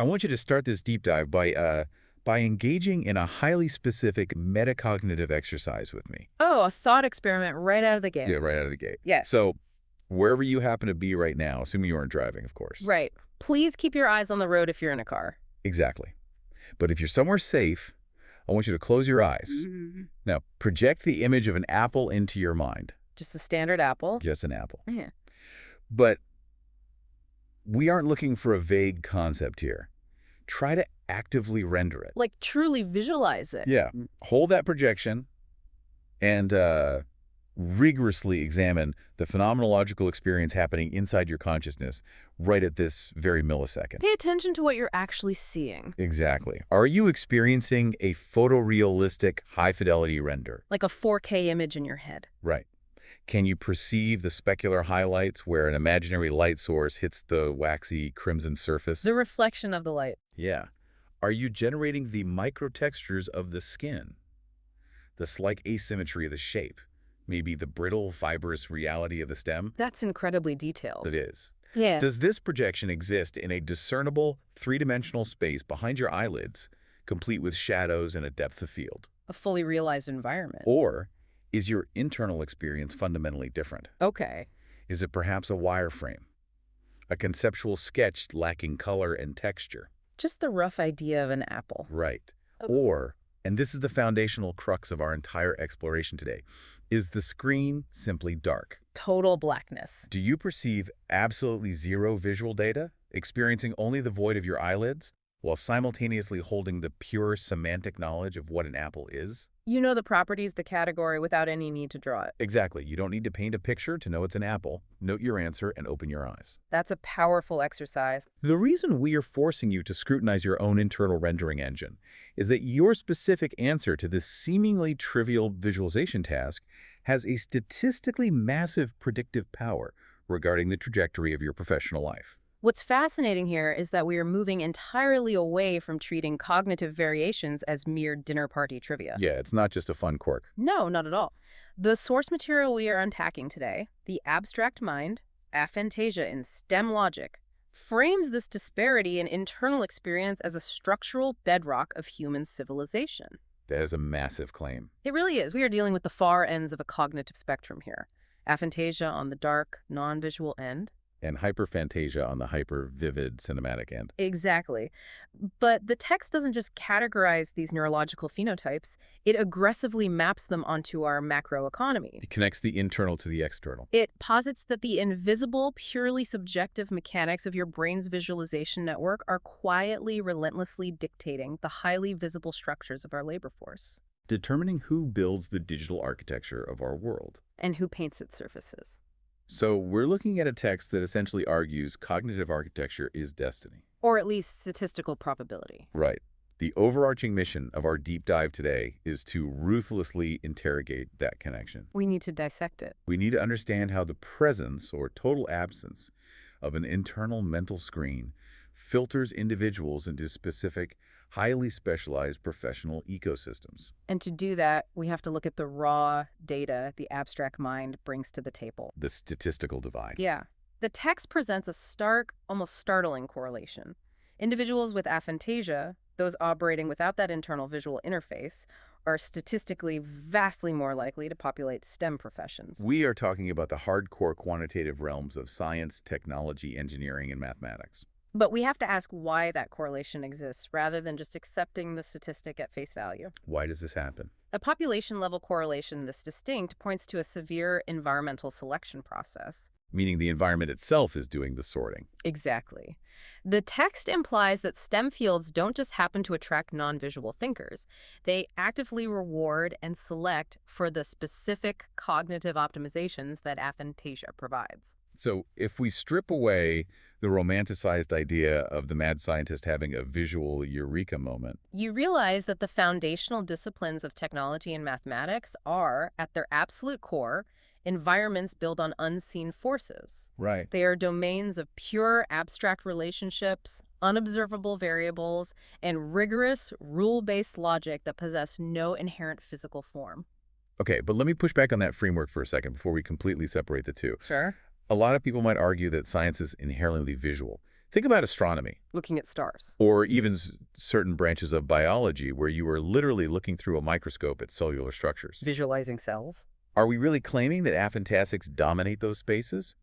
I want you to start this deep dive by engaging in a highly specific metacognitive exercise with me. Oh, a thought experiment right out of the gate. Yeah, right out of the gate. Yes. So, wherever you happen to be right now, assuming you aren't driving, of course. Right. Please keep your eyes on the road if you're in a car. Exactly. But if you're somewhere safe, I want you to close your eyes. Now, project the image of an apple into your mind. Just a standard apple. Just an apple. Yeah. But we aren't looking for a vague concept here. Try to actively render it. Like truly visualize it. Yeah. Hold that projection and rigorously examine the phenomenological experience happening inside your consciousness right at this very millisecond. Pay attention to what you're actually seeing. Exactly. Are you experiencing a photorealistic, high-fidelity render? Like a 4K image in your head. Right. Can you perceive the specular highlights where an imaginary light source hits the waxy crimson surface? The reflection of the light. Yeah. Are you generating the microtextures of the skin? The slight asymmetry of the shape? Maybe the brittle, fibrous reality of the stem? That's incredibly detailed. It is. Yeah. Does this projection exist in a discernible, three-dimensional space behind your eyelids, complete with shadows and a depth of field? A fully realized environment. Or is your internal experience fundamentally different? Okay. Is it perhaps a wireframe? A conceptual sketch lacking color and texture? Just the rough idea of an apple. Right. Okay. Or, and this is the foundational crux of our entire exploration today, is the screen simply dark? Total blackness. Do you perceive absolutely zero visual data, experiencing only the void of your eyelids, while simultaneously holding the pure semantic knowledge of what an apple is? You know the properties, the category, without any need to draw it. Exactly. You don't need to paint a picture to know it's an apple. Note your answer and open your eyes. That's a powerful exercise. The reason we are forcing you to scrutinize your own internal rendering engine is that your specific answer to this seemingly trivial visualization task has a statistically massive predictive power regarding the trajectory of your professional life. What's fascinating here is that we are moving entirely away from treating cognitive variations as mere dinner party trivia. Yeah, it's not just a fun quirk. No, not at all. The source material we are unpacking today, the abstract mind, aphantasia in STEM logic, frames this disparity in internal experience as a structural bedrock of human civilization. That is a massive claim. It really is. We are dealing with the far ends of a cognitive spectrum here. Aphantasia on the dark, non-visual end. And hyperphantasia on the hyper-vivid cinematic end. Exactly. But the text doesn't just categorize these neurological phenotypes, it aggressively maps them onto our macroeconomy. It connects the internal to the external. It posits that the invisible, purely subjective mechanics of your brain's visualization network are quietly, relentlessly dictating the highly visible structures of our labor force. Determining who builds the digital architecture of our world. And who paints its surfaces. So we're looking at a text that essentially argues cognitive architecture is destiny. Or at least statistical probability. Right. The overarching mission of our deep dive today is to ruthlessly interrogate that connection. We need to dissect it. We need to understand how the presence or total absence of an internal mental screen filters individuals into specific, highly specialized professional ecosystems. And to do that, we have to look at the raw data the abstract mind brings to the table. The statistical divide. Yeah. The text presents a stark, almost startling correlation. Individuals with aphantasia, those operating without that internal visual interface, are statistically vastly more likely to populate STEM professions. We are talking about the hardcore quantitative realms of science, technology, engineering, and mathematics. But we have to ask why that correlation exists, rather than just accepting the statistic at face value. Why does this happen? A population-level correlation this distinct points to a severe environmental selection process. Meaning the environment itself is doing the sorting. Exactly. The text implies that STEM fields don't just happen to attract non-visual thinkers. They actively reward and select for the specific cognitive optimizations that aphantasia provides. So if we strip away the romanticized idea of the mad scientist having a visual eureka moment, you realize that the foundational disciplines of technology and mathematics are, at their absolute core, environments built on unseen forces. right? They are domains of pure abstract relationships, unobservable variables, and rigorous rule-based logic that possess no inherent physical form. Okay, but let me push back on that framework for a second before we completely separate the two. Sure. A lot of people might argue that science is inherently visual, Think about astronomy, Looking at stars. or even certain branches of biology where you are literally looking through a microscope at cellular structures. Visualizing cells. Are we really claiming that aphantasics dominate those spaces?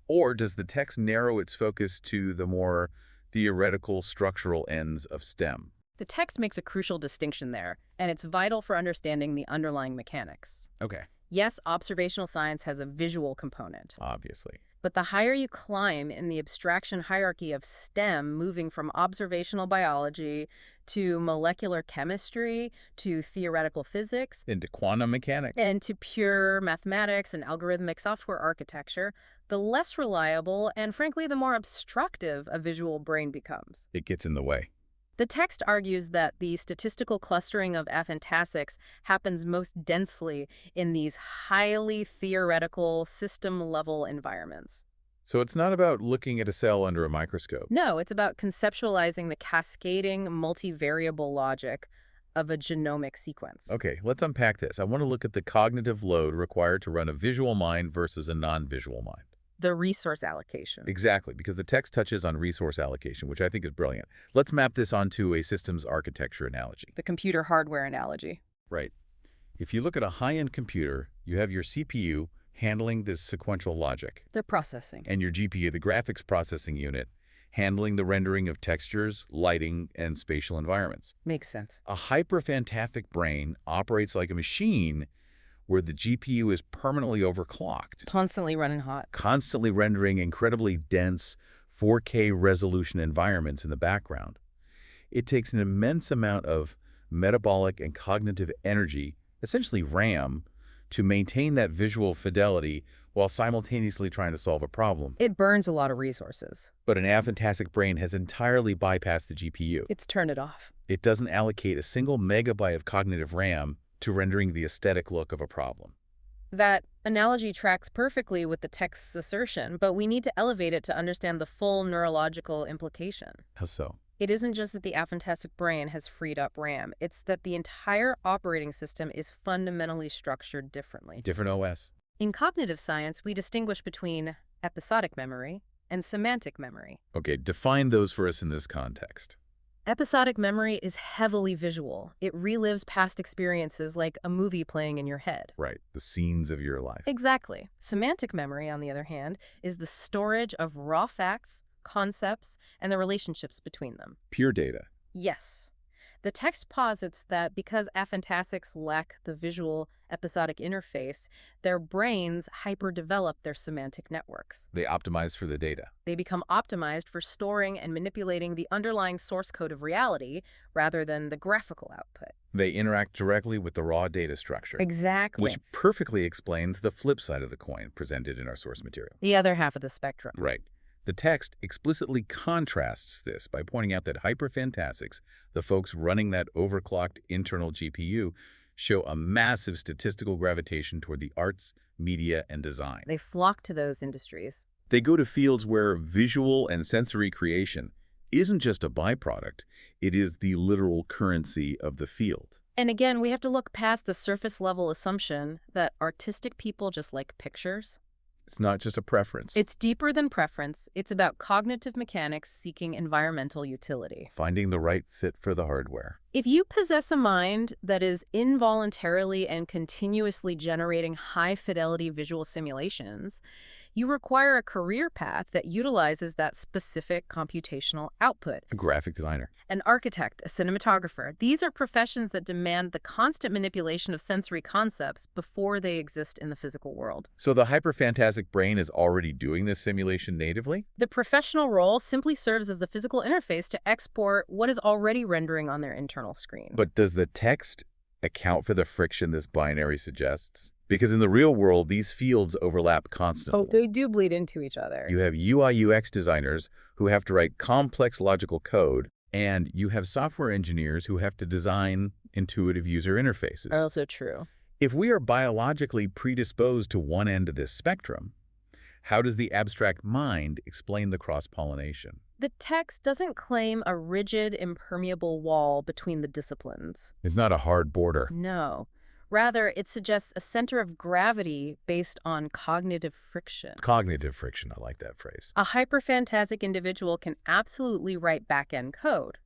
Or does the text narrow its focus to the more theoretical structural ends of STEM? The text makes a crucial distinction there, and it's vital for understanding the underlying mechanics. Okay, Yes, observational science has a visual component, obviously. but the higher you climb in the abstraction hierarchy of STEM, moving from observational biology to molecular chemistry to theoretical physics Into quantum mechanics. and to pure mathematics and algorithmic software architecture, the less reliable and, frankly, the more obstructive a visual brain becomes. It gets in the way. The text argues that the statistical clustering of aphantasics happens most densely in these highly theoretical, system-level environments. So it's not about looking at a cell under a microscope. No, it's about conceptualizing the cascading, multivariable logic of a genomic sequence. Okay, let's unpack this. I want to look at the cognitive load required to run a visual mind versus a non-visual mind. The resource allocation. Exactly, because the text touches on resource allocation, which I think is brilliant. Let's map this onto a systems architecture analogy. The computer hardware analogy. Right. If you look at a high-end computer, you have your CPU handling this sequential logic, The processing. and your GPU, the graphics processing unit, handling the rendering of textures, lighting, and spatial environments. Makes sense. A hyperphantastic brain operates like a machine where the GPU is permanently overclocked, Constantly running hot. constantly rendering incredibly dense 4K resolution environments in the background. It takes an immense amount of metabolic and cognitive energy, essentially RAM, to maintain that visual fidelity while simultaneously trying to solve a problem. It burns a lot of resources. But an aphantastic brain has entirely bypassed the GPU. It's turned it off. It doesn't allocate a single megabyte of cognitive RAM to rendering the aesthetic look of a problem. That analogy tracks perfectly with the text's assertion, but we need to elevate it to understand the full neurological implication. How so? It isn't just that the aphantastic brain has freed up RAM, it's that the entire operating system is fundamentally structured differently. Different OS. In cognitive science, we distinguish between episodic memory and semantic memory. Okay, define those for us in this context. Episodic memory is heavily visual. It relives past experiences like a movie playing in your head. Right, the scenes of your life. Exactly. Semantic memory, on the other hand, is the storage of raw facts, concepts, and the relationships between them. Pure data. Yes. The text posits that because aphantasics lack the visual episodic interface, their brains hyperdevelop their semantic networks. They optimize for the data. They become optimized for storing and manipulating the underlying source code of reality rather than the graphical output. They interact directly with the raw data structure. Exactly. Which perfectly explains the flip side of the coin presented in our source material. The other half of the spectrum. Right. The text explicitly contrasts this by pointing out that hyperphantastic, the folks running that overclocked internal GPU, show a massive statistical gravitation toward the arts, media, and design. They flock to those industries. They go to fields where visual and sensory creation isn't just a byproduct, it is the literal currency of the field. And again, we have to look past the surface-level assumption that artistic people just like pictures. It's not just a preference. It's deeper than preference. It's about cognitive mechanics seeking environmental utility. Finding the right fit for the hardware. If you possess a mind that is involuntarily and continuously generating high-fidelity visual simulations, you require a career path that utilizes that specific computational output. A graphic designer. An architect, a cinematographer. These are professions that demand the constant manipulation of sensory concepts before they exist in the physical world. So the hyperphantastic brain is already doing this simulation natively? The professional role simply serves as the physical interface to export what is already rendering on their internal screen. But does the text account for the friction this binary suggests? Because in the real world, these fields overlap constantly. Oh, they do bleed into each other. You have UI/UX designers who have to write complex logical code, and you have software engineers who have to design intuitive user interfaces. Also true. If we are biologically predisposed to one end of this spectrum, how does the abstract mind explain the cross-pollination? The text doesn't claim a rigid, impermeable wall between the disciplines. It's not a hard border. No. Rather, it suggests a center of gravity based on cognitive friction. Cognitive friction, I like that phrase. A hyperphantasic individual can absolutely write back-end code,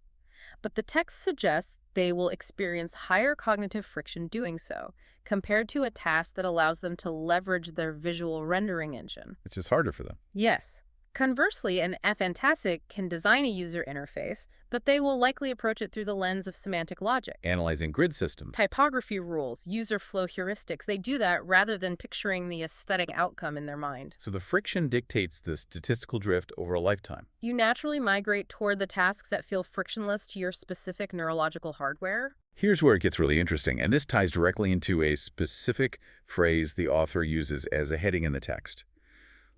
but the text suggests they will experience higher cognitive friction doing so, compared to a task that allows them to leverage their visual rendering engine. It's just harder for them. Yes. Conversely, an aphantastic can design a user interface, but they will likely approach it through the lens of semantic logic. Analyzing grid systems. Typography rules, user flow heuristics, they do that rather than picturing the aesthetic outcome in their mind. So the friction dictates the statistical drift over a lifetime. You naturally migrate toward the tasks that feel frictionless to your specific neurological hardware. Here's where it gets really interesting, and this ties directly into a specific phrase the author uses as a heading in the text.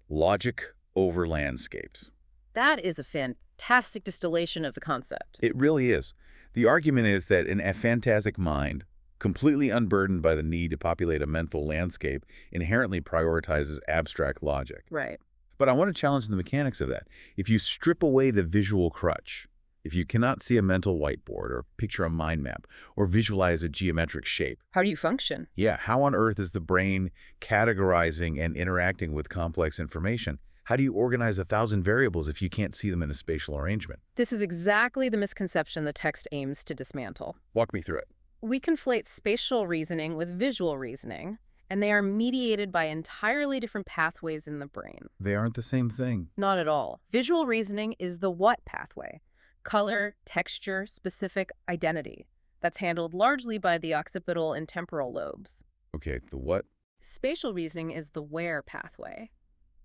Logic over landscapes. That is a fantastic distillation of the concept. It really is. The argument is that an aphantasic mind, completely unburdened by the need to populate a mental landscape, inherently prioritizes abstract logic. Right. But I want to challenge the mechanics of that. If you strip away the visual crutch, if you cannot see a mental whiteboard or picture a mind map or visualize a geometric shape, How do you function? yeah, how on earth is the brain categorizing and interacting with complex information? How do you organize 1,000 variables if you can't see them in a spatial arrangement? This is exactly the misconception the text aims to dismantle. Walk me through it. We conflate spatial reasoning with visual reasoning, and they are mediated by entirely different pathways in the brain. They aren't the same thing. Not at all. Visual reasoning is the what pathway. Color, texture, specific identity. That's handled largely by the occipital and temporal lobes. Okay, the what? Spatial reasoning is the where pathway.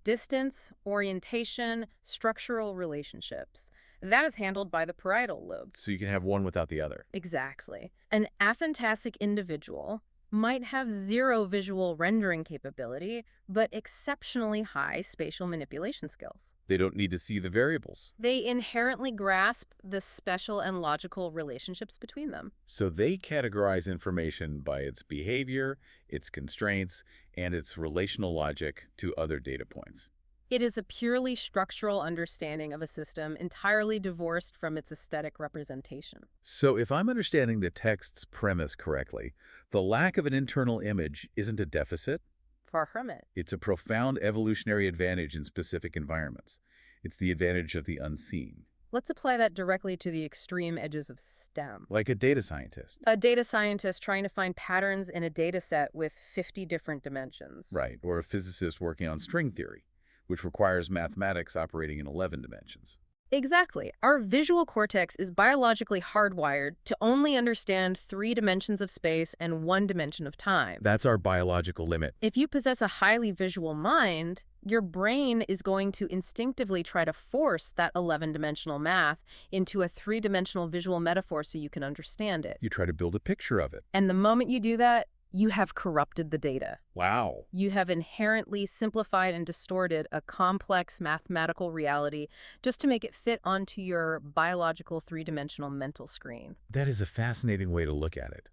Distance, orientation, structural relationships. That is handled by the parietal lobe. So you can have one without the other. Exactly. An aphantasic individual might have zero visual rendering capability, but exceptionally high spatial manipulation skills. They don't need to see the variables. They inherently grasp the special and logical relationships between them. So they categorize information by its behavior, its constraints, and its relational logic to other data points. It is a purely structural understanding of a system entirely divorced from its aesthetic representation. So if I'm understanding the text's premise correctly, the lack of an internal image isn't a deficit. Far from it. It's a profound evolutionary advantage in specific environments. It's the advantage of the unseen. Let's apply that directly to the extreme edges of STEM. Like a data scientist. A data scientist trying to find patterns in a data set with 50 different dimensions. Right, or a physicist working on string theory, which requires mathematics operating in 11 dimensions. Exactly. Our visual cortex is biologically hardwired to only understand 3 dimensions of space and 1 dimension of time. That's our biological limit. If you possess a highly visual mind, your brain is going to instinctively try to force that 11-dimensional math into a 3-dimensional visual metaphor so you can understand it. You try to build a picture of it. And the moment you do that, you have corrupted the data. Wow. You have inherently simplified and distorted a complex mathematical reality just to make it fit onto your biological 3-dimensional mental screen. That is a fascinating way to look at it.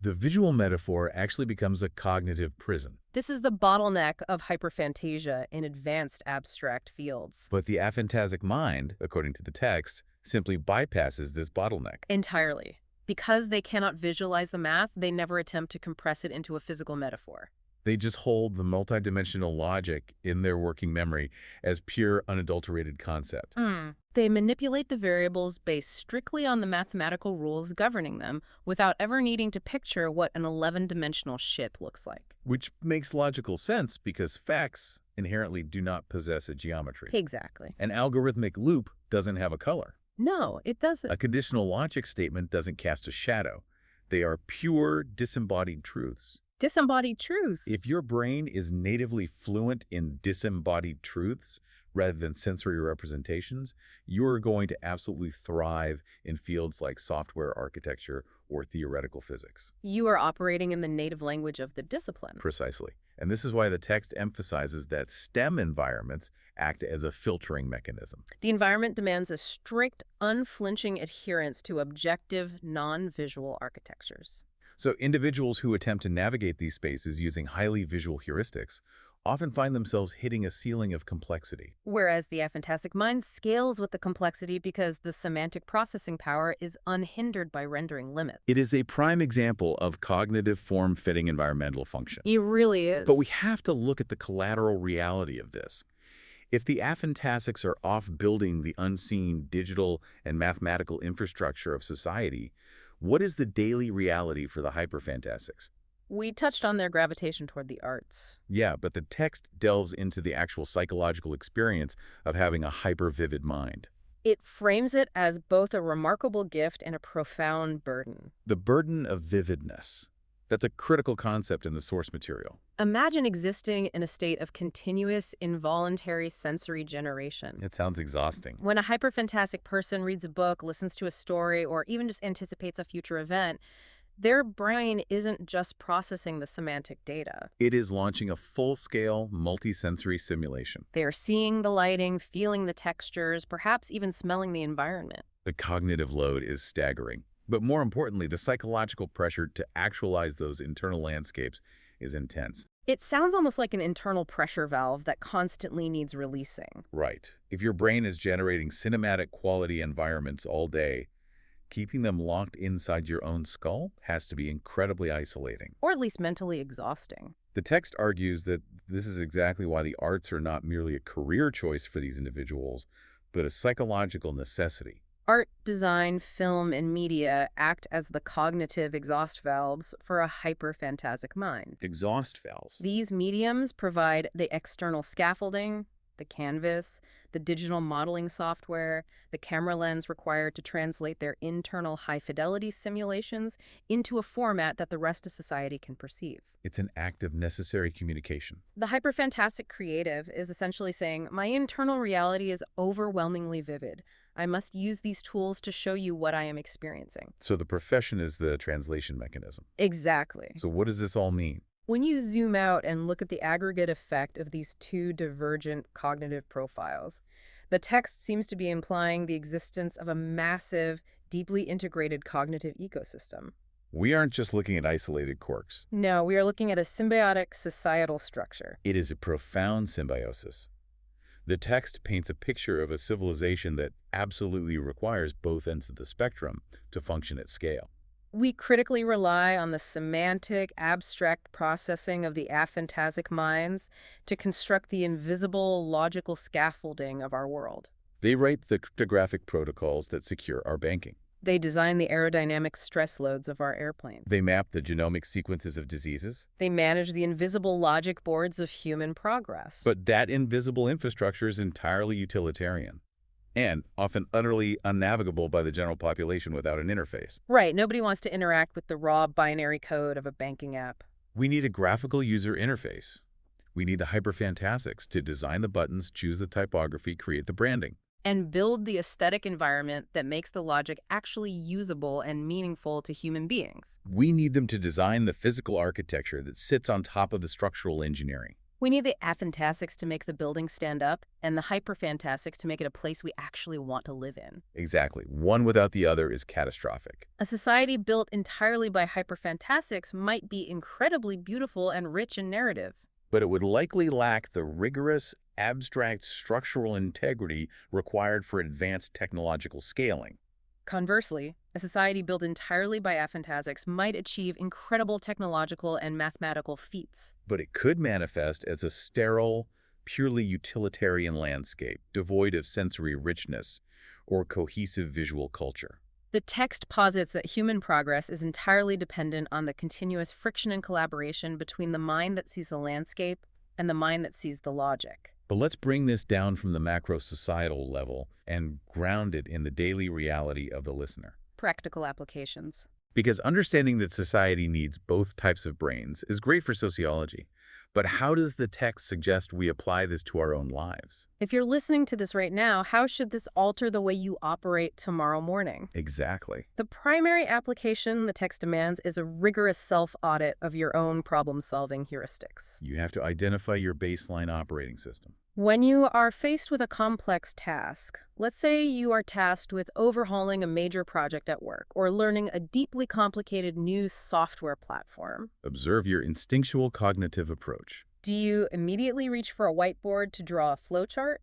The visual metaphor actually becomes a cognitive prison. This is the bottleneck of hyperphantasia in advanced abstract fields. But the aphantasic mind, according to the text, simply bypasses this bottleneck. Entirely. Because they cannot visualize the math, they never attempt to compress it into a physical metaphor. They just hold the multidimensional logic in their working memory as pure, unadulterated concept. They manipulate the variables based strictly on the mathematical rules governing them without ever needing to picture what an 11-dimensional ship looks like. Which makes logical sense because facts inherently do not possess a geometry. Exactly. An algorithmic loop doesn't have a color. No, it doesn't. A conditional logic statement doesn't cast a shadow. They are pure, disembodied truths. Disembodied truths. If your brain is natively fluent in disembodied truths rather than sensory representations, you're going to absolutely thrive in fields like software architecture or theoretical physics. You are operating in the native language of the discipline. Precisely. And this is why the text emphasizes that STEM environments act as a filtering mechanism. The environment demands a strict, unflinching adherence to objective, non-visual architectures. So individuals who attempt to navigate these spaces using highly visual heuristics often find themselves hitting a ceiling of complexity. Whereas the aphantasic mind scales with the complexity because the semantic processing power is unhindered by rendering limits. It is a prime example of cognitive form-fitting environmental function. It really But we is. have to look at the collateral reality of this. If the Aphantasics are off building the unseen digital and mathematical infrastructure of society, what is the daily reality for the hyperphantasics? We touched on their gravitation toward the arts. Yeah, but the text delves into the actual psychological experience of having a hyper-vivid mind. It frames it as both a remarkable gift and a profound burden. The burden of vividness. That's a critical concept in the source material. Imagine existing in a state of continuous, involuntary sensory generation. It sounds exhausting. When a hyperphantastic person reads a book, listens to a story, or even just anticipates a future event, their brain isn't just processing the semantic data. It is launching a full-scale, multisensory simulation. They are seeing the lighting, feeling the textures, perhaps even smelling the environment. The cognitive load is staggering. But more importantly, the psychological pressure to actualize those internal landscapes is intense. It sounds almost like an internal pressure valve that constantly needs releasing. Right. If your brain is generating cinematic quality environments all day, keeping them locked inside your own skull has to be incredibly isolating. Or at least mentally exhausting. The text argues that this is exactly why the arts are not merely a career choice for these individuals, but a psychological necessity. Art, design, film, and media act as the cognitive exhaust valves for a hyperphantasic mind. Exhaust valves. These mediums provide the external scaffolding, the canvas, the digital modeling software, the camera lens required to translate their internal high-fidelity simulations into a format that the rest of society can perceive. It's an act of necessary communication. The hyperphantastic creative is essentially saying, my internal reality is overwhelmingly vivid. I must use these tools to show you what I am experiencing. So the profession is the translation mechanism. Exactly. So what does this all mean? When you zoom out and look at the aggregate effect of these two divergent cognitive profiles, the text seems to be implying the existence of a massive, deeply integrated cognitive ecosystem. We aren't just looking at isolated quirks. No, we are looking at a symbiotic societal structure. It is a profound symbiosis. The text paints a picture of a civilization that absolutely requires both ends of the spectrum to function at scale. We critically rely on the semantic, abstract processing of the aphantasic minds to construct the invisible, logical scaffolding of our world. They write the cryptographic protocols that secure our banking. They design the aerodynamic stress loads of our airplanes. They map the genomic sequences of diseases. They manage the invisible logic boards of human progress. But that invisible infrastructure is entirely utilitarian and often utterly unnavigable by the general population without an interface. Right, nobody wants to interact with the raw binary code of a banking app. We need a graphical user interface. We need the hyperphantastics to design the buttons, choose the typography, create the branding. And build the aesthetic environment that makes the logic actually usable and meaningful to human beings. We need them to design the physical architecture that sits on top of the structural engineering. We need the aphantasics to make the building stand up and the hyperphantastics to make it a place we actually want to live in. Exactly. One without the other is catastrophic. A society built entirely by hyperphantastics might be incredibly beautiful and rich in narrative. But it would likely lack the rigorous, abstract structural integrity required for advanced technological scaling. Conversely, a society built entirely by aphantasics might achieve incredible technological and mathematical feats. But it could manifest as a sterile, purely utilitarian landscape, devoid of sensory richness or cohesive visual culture. The text posits that human progress is entirely dependent on the continuous friction and collaboration between the mind that sees the landscape and the mind that sees the logic. But let's bring this down from the macro-societal level and ground it in the daily reality of the listener. Practical applications. Because understanding that society needs both types of brains is great for sociology. But how does the text suggest we apply this to our own lives? If you're listening to this right now, how should this alter the way you operate tomorrow morning? Exactly. The primary application the text demands is a rigorous self-audit of your own problem-solving heuristics. You have to identify your baseline operating system. When you are faced with a complex task, let's say you are tasked with overhauling a major project at work or learning a deeply complicated new software platform. Observe your instinctual cognitive approach. Do you immediately reach for a whiteboard to draw a flowchart?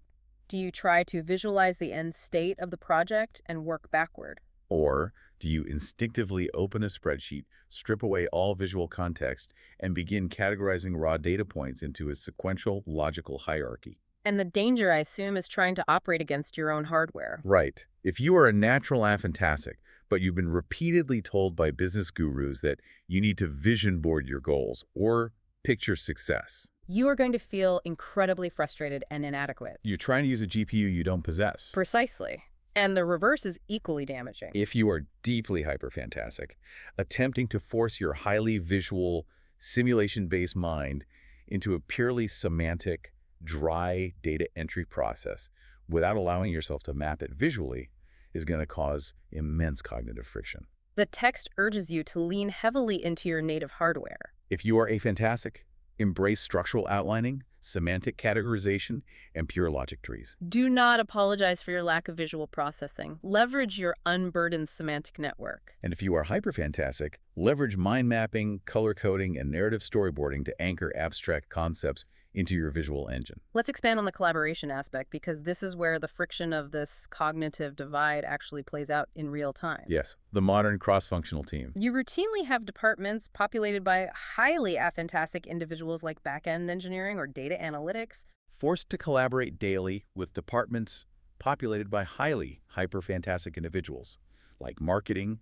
Do you try to visualize the end state of the project and work backward? Or do you instinctively open a spreadsheet, strip away all visual context, and begin categorizing raw data points into a sequential, logical hierarchy? And the danger, I assume, is trying to operate against your own hardware. Right. If you are a natural aphantasic, but you've been repeatedly told by business gurus that you need to vision board your goals or picture success, You are going to feel incredibly frustrated and inadequate. you're trying to use a GPU you don't possess. Precisely. And the reverse is equally damaging. If you are deeply hyperfantasic, attempting to force your highly visual, simulation-based mind into a purely semantic, dry data entry process without allowing yourself to map it visually is going to cause immense cognitive friction. The text urges you to lean heavily into your native hardware. If you are aphantasic, embrace structural outlining, semantic categorization, and pure logic trees. Do not apologize for your lack of visual processing. Leverage your unburdened semantic network. And if you are hyperfantasic, leverage mind mapping, color coding, and narrative storyboarding to anchor abstract concepts into your visual engine. Let's expand on the collaboration aspect, because this is where the friction of this cognitive divide actually plays out in real time. Yes, the modern cross-functional team. You routinely have departments populated by highly aphantasic individuals like back-end engineering or data analytics. Forced to collaborate daily with departments populated by highly hyperfantasic individuals, like marketing,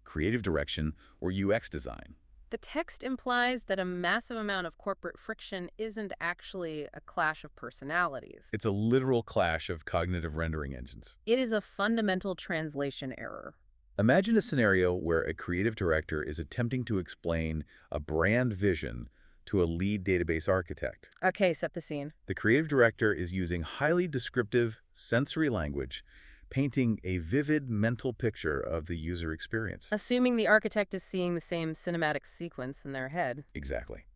creative direction, or UX design. The text implies that a massive amount of corporate friction isn't actually a clash of personalities. It's a literal clash of cognitive rendering engines. It is a fundamental translation error. Imagine a scenario where a creative director is attempting to explain a brand vision to a lead database architect. Okay, set the scene. The creative director is using highly descriptive sensory language, painting a vivid mental picture of the user experience. Assuming the architect is seeing the same cinematic sequence in their head. Exactly.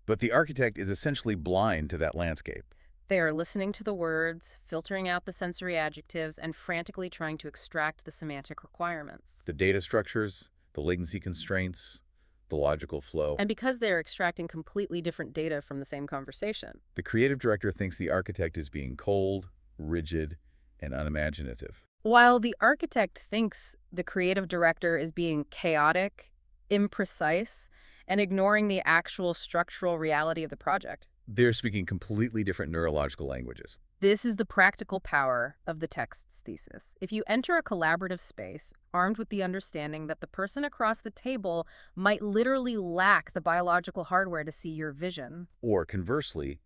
But the architect is essentially blind to that landscape. They are listening to the words, filtering out the sensory adjectives, and frantically trying to extract the semantic requirements. The data structures, the latency constraints, the logical flow. And because they're extracting completely different data from the same conversation. The creative director thinks the architect is being cold, rigid, and unimaginative. While the architect thinks the creative director is being chaotic, imprecise, and ignoring the actual structural reality of the project. They're speaking completely different neurological languages. This is the practical power of the text's thesis. If you enter a collaborative space armed with the understanding that the person across the table might literally lack the biological hardware to see your vision. Or conversely,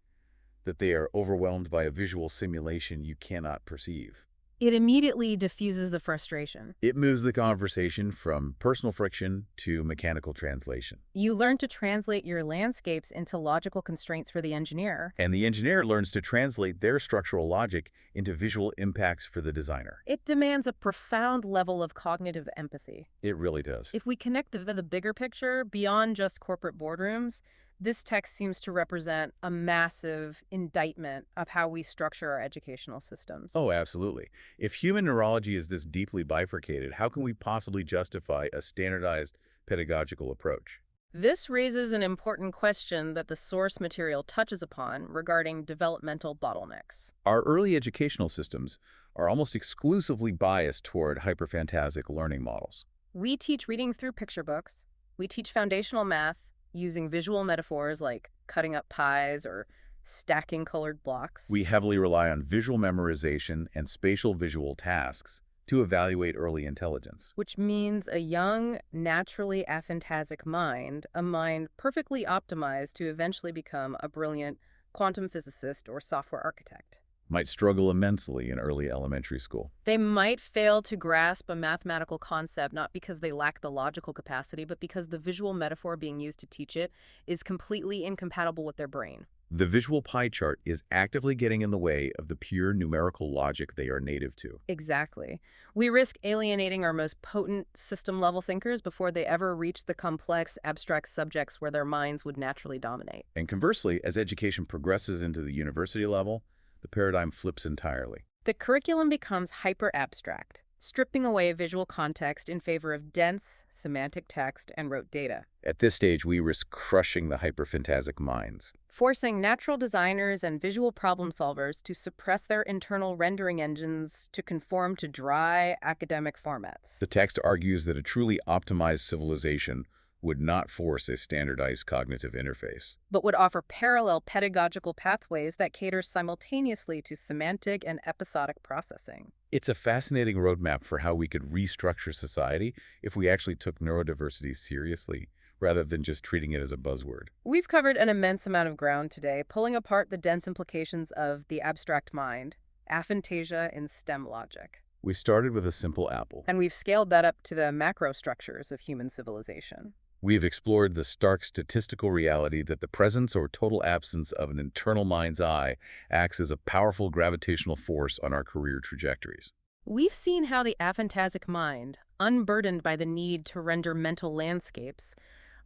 that they are overwhelmed by a visual simulation you cannot perceive. It immediately diffuses the frustration. It moves the conversation from personal friction to mechanical translation. You learn to translate your landscapes into logical constraints for the engineer. And the engineer learns to translate their structural logic into visual impacts for the designer. It demands a profound level of cognitive empathy. It really does. If we connect the bigger picture beyond just corporate boardrooms, this text seems to represent a massive indictment of how we structure our educational systems. Oh, absolutely. If human neurology is this deeply bifurcated, how can we possibly justify a standardized pedagogical approach? This raises an important question that the source material touches upon regarding developmental bottlenecks. Our early educational systems are almost exclusively biased toward hyperfantasic learning models. We teach reading through picture books. We teach foundational math using visual metaphors like cutting up pies or stacking colored blocks. We heavily rely on visual memorization and spatial visual tasks to evaluate early intelligence. Which means a young, naturally aphantasic mind, a mind perfectly optimized to eventually become a brilliant quantum physicist or software architect. Might struggle immensely in early elementary school. They might fail to grasp a mathematical concept not because they lack the logical capacity, but because the visual metaphor being used to teach it is completely incompatible with their brain. The visual pie chart is actively getting in the way of the pure numerical logic they are native to. Exactly. We risk alienating our most potent system-level thinkers before they ever reach the complex, abstract subjects where their minds would naturally dominate. And conversely, as education progresses into the university level, the paradigm flips entirely. The curriculum becomes hyper-abstract, stripping away visual context in favor of dense, semantic text and rote data, At this stage, we risk crushing the hyperphantasic minds. forcing natural designers and visual problem solvers to suppress their internal rendering engines to conform to dry, academic formats. The text argues that a truly optimized civilization would not force a standardized cognitive interface. But would offer parallel pedagogical pathways that cater simultaneously to semantic and episodic processing. It's a fascinating roadmap for how we could restructure society if we actually took neurodiversity seriously, rather than just treating it as a buzzword. We've covered an immense amount of ground today, pulling apart the dense implications of the abstract mind, aphantasia in STEM logic. We started with a simple apple. And we've scaled that up to the macro structures of human civilization. We've explored the stark statistical reality that the presence or total absence of an internal mind's eye acts as a powerful gravitational force on our career trajectories. We've seen how the aphantasic mind, unburdened by the need to render mental landscapes,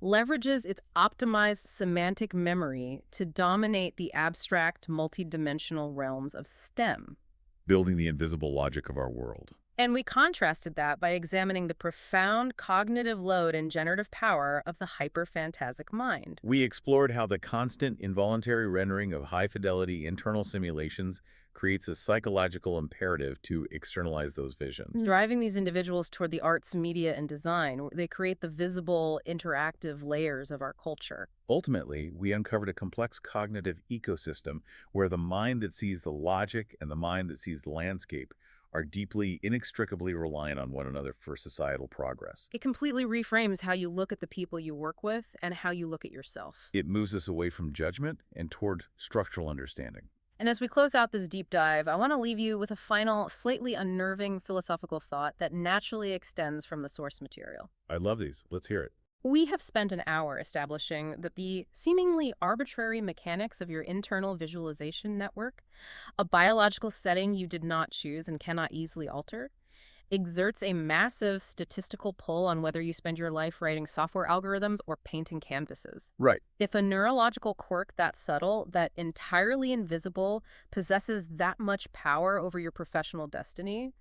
leverages its optimized semantic memory to dominate the abstract, multidimensional realms of STEM. Building the invisible logic of our world. And we contrasted that by examining the profound cognitive load and generative power of the hyperphantasic mind. We explored how the constant involuntary rendering of high-fidelity internal simulations creates a psychological imperative to externalize those visions. Driving these individuals toward the arts, media, and design, where they create the visible, interactive layers of our culture. Ultimately, we uncovered a complex cognitive ecosystem where the mind that sees the logic and the mind that sees the landscape are deeply, inextricably reliant on one another for societal progress. It completely reframes how you look at the people you work with and how you look at yourself. It moves us away from judgment and toward structural understanding. And as we close out this deep dive, I want to leave you with a final, slightly unnerving philosophical thought that naturally extends from the source material. I love these. Let's hear it. We have spent an hour establishing that the seemingly arbitrary mechanics of your internal visualization network, a biological setting you did not choose and cannot easily alter, exerts a massive statistical pull on whether you spend your life writing software algorithms or painting canvases. Right. If a neurological quirk that subtle, that entirely invisible, possesses that much power over your professional destiny,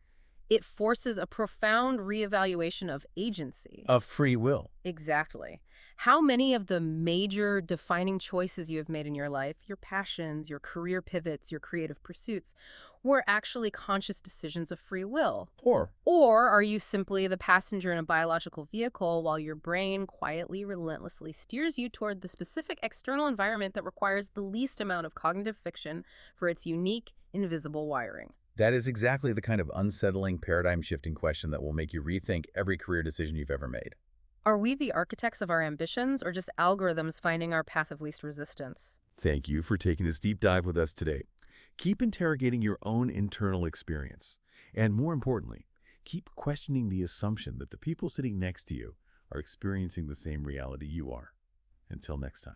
it forces a profound reevaluation of agency. Of free will. Exactly. How many of the major defining choices you have made in your life, your passions, your career pivots, your creative pursuits, were actually conscious decisions of free will? Or are you simply the passenger in a biological vehicle while your brain quietly, relentlessly steers you toward the specific external environment that requires the least amount of cognitive friction for its unique, invisible wiring? That is exactly the kind of unsettling, paradigm-shifting question that will make you rethink every career decision you've ever made. Are we the architects of our ambitions or just algorithms finding our path of least resistance? Thank you for taking this deep dive with us today. Keep interrogating your own internal experience. And more importantly, keep questioning the assumption that the people sitting next to you are experiencing the same reality you are. Until next time.